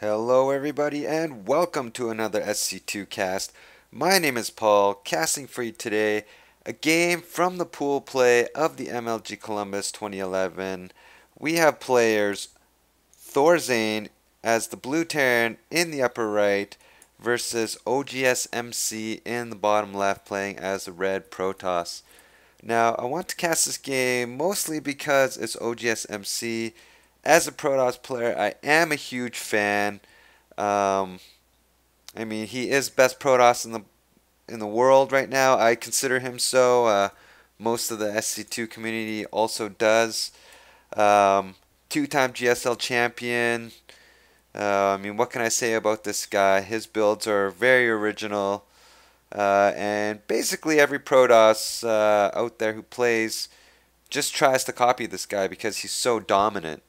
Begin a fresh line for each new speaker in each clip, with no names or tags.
Hello everybody and welcome to another SC2 cast. My name is Paul, casting for you today a game from the pool play of the MLG Columbus 2011. We have players Thorzain as the blue Terran in the upper right versus oGsMC in the bottom left playing as the red Protoss. Now I want to cast this game mostly because it's oGsMC. As a Protoss player, I am a huge fan. Um, I mean, he is best Protoss in the world right now. I consider him so. Most of the SC2 community also does. Two-time GSL champion. I mean, what can I say about this guy? His builds are very original. And basically every Protoss out there who plays just tries to copy this guy because he's so dominant.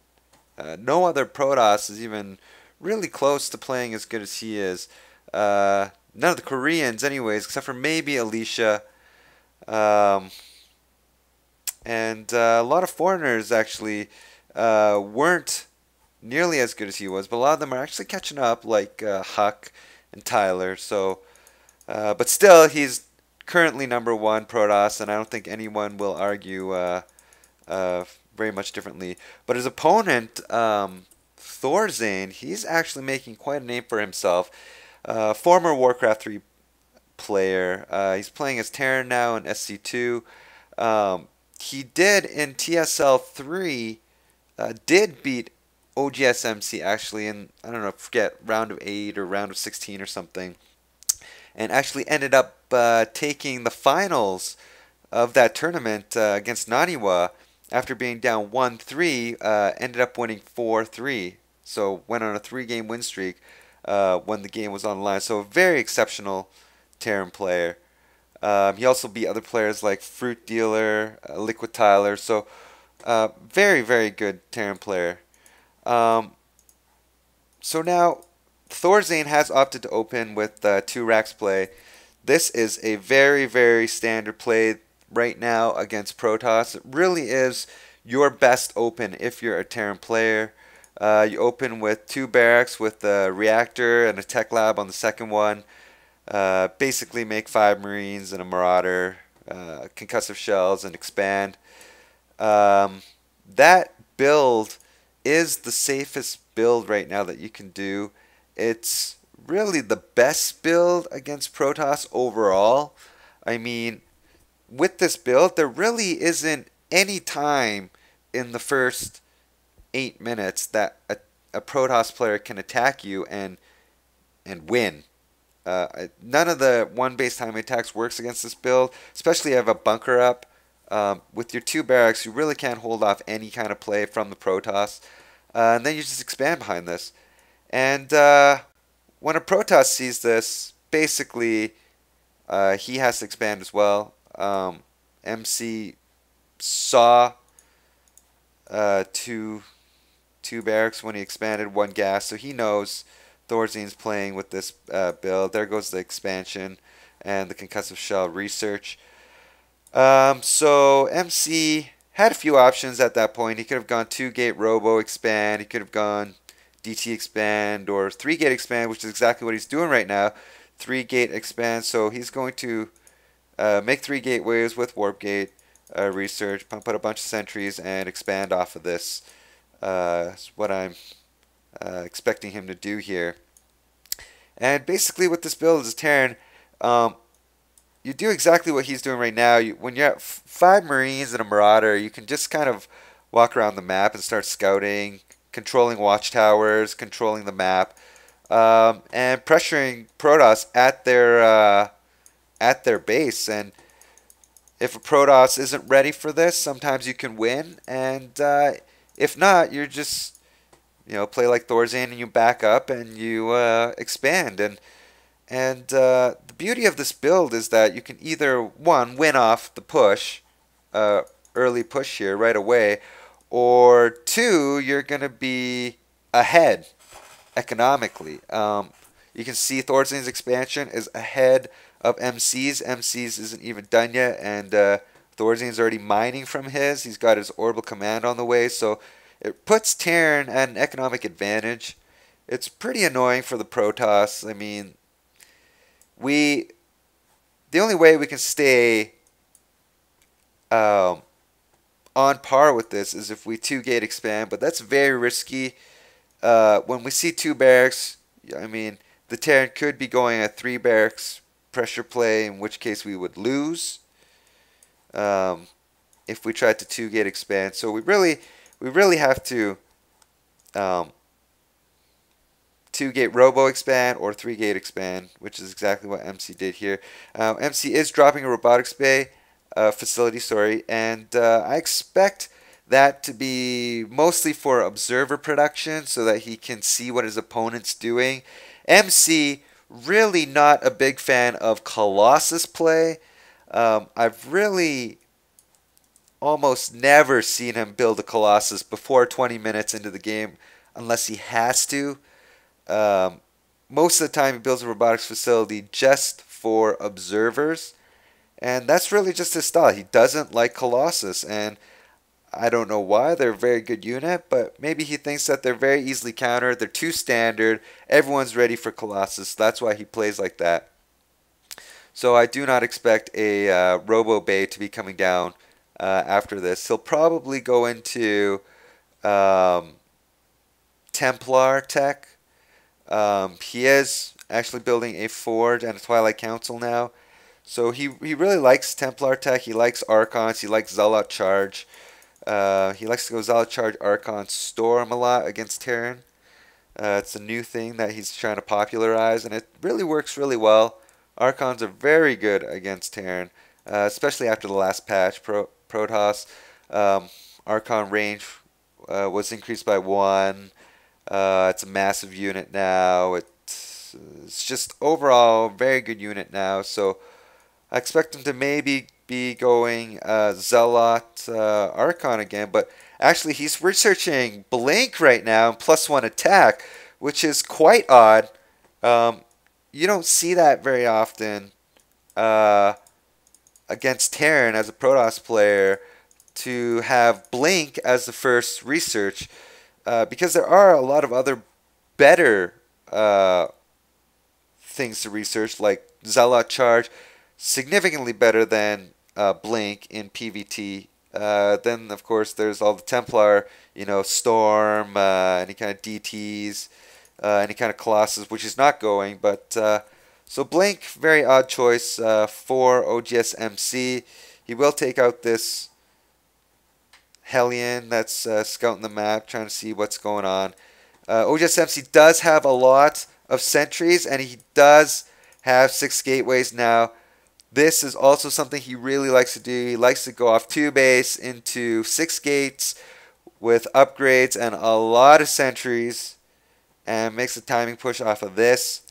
No other Protoss is even really close to playing as good as he is. None of the Koreans, anyways, except for maybe Alicia. Um, and a lot of foreigners actually weren't nearly as good as he was, but a lot of them are actually catching up, like Huck and Tyler. So, but still, he's currently number one Protoss, and I don't think anyone will argue very much differently. But his opponent, Thorzain, he's actually making quite a name for himself. Former Warcraft 3 player. He's playing as Terran now in SC2. He did in TSL 3, did beat oGsMC actually in, I don't know, forget, round of 8 or round of 16 or something. And actually ended up taking the finals of that tournament against Naniwa after being down 1-3, ended up winning 4-3. So went on a 3-game win streak when the game was on the line. So a very exceptional Terran player. He also beat other players like Fruit Dealer, Liquid Tyler. So very, very good Terran player. Um, so now Thorzain has opted to open with 2 racks play. This is a very, very standard play right now against Protoss. It really is your best open if you're a Terran player. You open with 2 barracks with a reactor and a tech lab on the second one. Basically make 5 Marines and a Marauder, concussive shells, and expand. That build is the safest build right now that you can do. It's really the best build against Protoss overall. I mean, with this build, there really isn't any time in the first 8 minutes that a Protoss player can attack you and win. None of the one base time attacks works against this build, especially if you have a bunker up. With your 2 barracks, you really can't hold off any kind of play from the Protoss. And then you just expand behind this. And when a Protoss sees this, basically he has to expand as well. MC saw two barracks when he expanded 1 gas, so he knows Thorzain's playing with this build. There goes the expansion and the concussive shell research. So MC had a few options at that point. He could have gone 2-gate robo expand. He could have gone DT expand or 3-gate expand, which is exactly what he's doing right now. 3-gate expand. So he's going to make 3 gateways with warp gate research, pump out a bunch of sentries, and expand off of this. That's what I'm expecting him to do here. And basically what this build is Terran, you do exactly what he's doing right now. When you're at 5 Marines and a Marauder, you can just kind of walk around the map and start scouting, controlling watchtowers, controlling the map, and pressuring Protoss at their base. And if a Protoss isn't ready for this, sometimes you can win, and if not, you're just, play like Thorzain and you back up and you expand. And the beauty of this build is that you can either, one, win off the push, early push here right away, or 2, you're going to be ahead economically. You can see Thorzain's expansion is ahead of MC's. MC's isn't even done yet, and Thorzain's already mining from his. He's got his orbital command on the way, so it puts Terran at an economic advantage. It's pretty annoying for the Protoss. I mean, the only way we can stay um, on par with this is if we 2-gate expand, but that's very risky. When we see 2 barracks, I mean, the Terran could be going at 3 barracks pressure play, in which case we would lose if we tried to 2-gate expand. So we really have to 2-gate robo expand or 3-gate expand, which is exactly what MC did here. MC is dropping a robotics bay facility, sorry, and I expect that to be mostly for observer production so that he can see what his opponent's doing. MC, really not a big fan of Colossus play. I've really almost never seen him build a Colossus before 20 minutes into the game unless he has to. Most of the time he builds a robotics facility just for observers, and that's really just his style. He doesn't like Colossus, and I don't know why. They're a very good unit, but maybe he thinks that they're very easily countered. They're too standard. Everyone's ready for Colossus. That's why he plays like that. So I do not expect a Robo Bay to be coming down after this. He'll probably go into Templar tech. He is actually building a Forge and a Twilight Council now. So he really likes Templar tech. He likes Archons. He likes Zealot Charge. He likes to go Zealot Charge, Archon, Storm a lot against Terran. It's a new thing that he's trying to popularize, and it really works really well. Archons are very good against Terran, especially after the last patch. Protoss Archon range was increased by 1. It's a massive unit now. It's just overall a very good unit now. So I expect him to maybe be going Zealot Archon again, but actually he's researching Blink right now and +1 attack, which is quite odd. You don't see that very often against Terran as a Protoss player, to have Blink as the first research, because there are a lot of other better things to research, like Zealot Charge, significantly better than Blink in PvT. Then, of course, there's all the Templar, Storm, any kind of DTs, any kind of Colossus, which is not going. But so Blink, very odd choice for oGsMC. He will take out this Hellion that's scouting the map, trying to see what's going on. oGsMC does have a lot of sentries, and he does have 6 gateways now. This is also something he really likes to do. He likes to go off 2 base into 6 gates with upgrades and a lot of sentries, and makes a timing push off of this.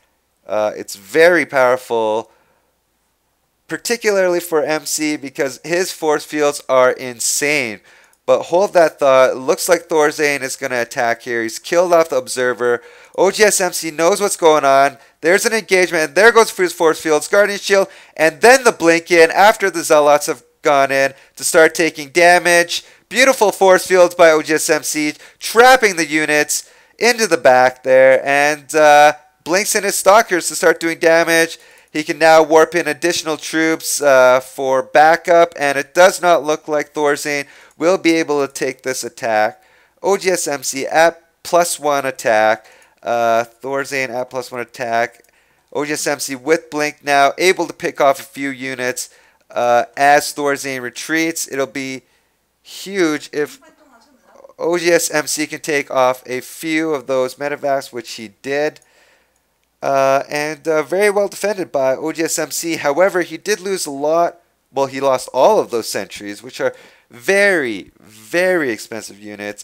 It's very powerful, particularly for MC, because his force fields are insane. But hold that thought. It looks like Thorzain is going to attack here. He's killed off the observer. oGsMC knows what's going on. There's an engagement, and there goes for his force fields, Guardian Shield, and then the blink in after the Zealots have gone in to start taking damage. Beautiful force fields by oGsMC, trapping the units into the back there, and blinks in his Stalkers to start doing damage. He can now warp in additional troops for backup, and it does not look like Thorzain will be able to take this attack. oGsMC at +1 attack. Thorzain at +1 attack. oGsMC with Blink now, able to pick off a few units as Thorzain retreats. It'll be huge if oGsMC can take off a few of those medevacs, which he did. And very well defended by oGsMC. However, he did lose a lot. Well, he lost all of those sentries, which are very, very expensive units.